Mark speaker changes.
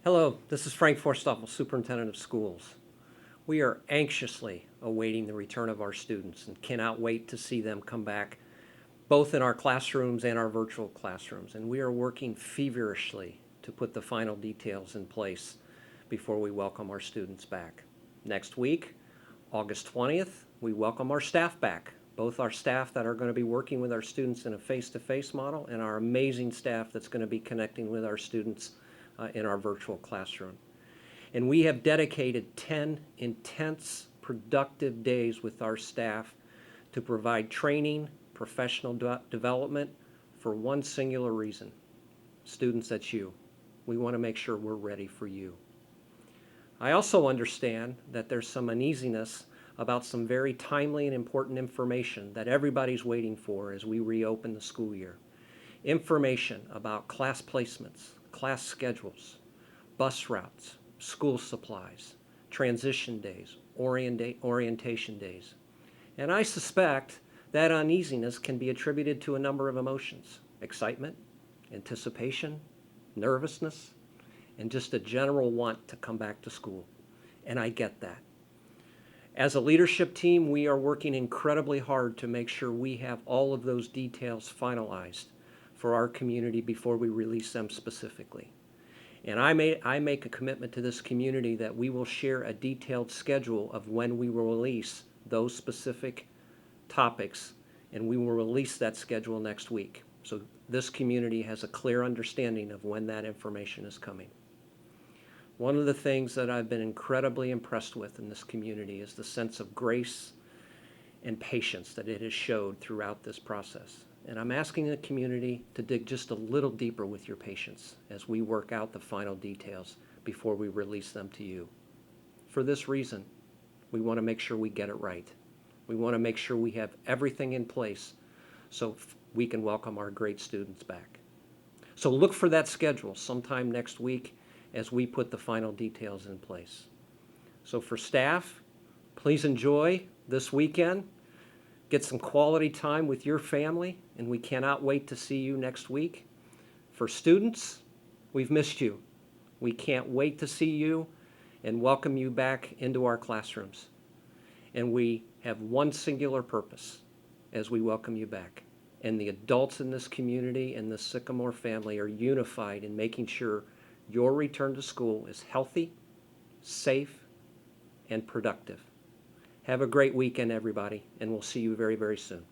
Speaker 1: Hello, this is Frank Forsthoefel, Superintendent of Schools. We are anxiously awaiting the return of our students and cannot wait to see them come back, both in our classrooms and our virtual classrooms. And we are working feverishly to put the final details in place before we welcome our students back. Next week, August 20th, we welcome our staff back, both our staff that are going to be working with our students in a face-to-face model and our amazing staff that's going to be connecting with our students in our virtual classroom. And we have dedicated 10 intense, productive days with our staff to provide training, professional development for one singular reason. Students, that's you. We want to make sure we're ready for you. I also understand that there's some uneasiness about some very timely and important information that everybody's waiting for as we reopen the school year. Information about class placements, class schedules, bus routes, school supplies, transition days, orientation days. And I suspect that uneasiness can be attributed to a number of emotions: excitement, anticipation, nervousness, and just a general want to come back to school. And I get that. As a leadership team, we are working incredibly hard to make sure we have all of those details finalized for our community before we release them specifically. And I make a commitment to this community that we will share a detailed schedule of when we will release those specific topics, and we will release that schedule next week. So this community has a clear understanding of when that information is coming. One of the things that I've been incredibly impressed with in this community is the sense of grace and patience that it has showed throughout this process. And I'm asking the community to dig just a little deeper with your patience as we work out the final details before we release them to you. For this reason, we want to make sure we get it right. We want to make sure we have everything in place so we can welcome our great students back. So look for that schedule sometime next week as we put the final details in place. So for staff, please enjoy this weekend. Get some quality time with your family, and we cannot wait to see you next week. For students, we've missed you. We can't wait to see you and welcome you back into our classrooms. And we have one singular purpose as we welcome you back. And the adults in this community and the Sycamore family are unified in making sure your return to school is healthy, safe, and productive. Have a great weekend, everybody, and we'll see you very, very soon.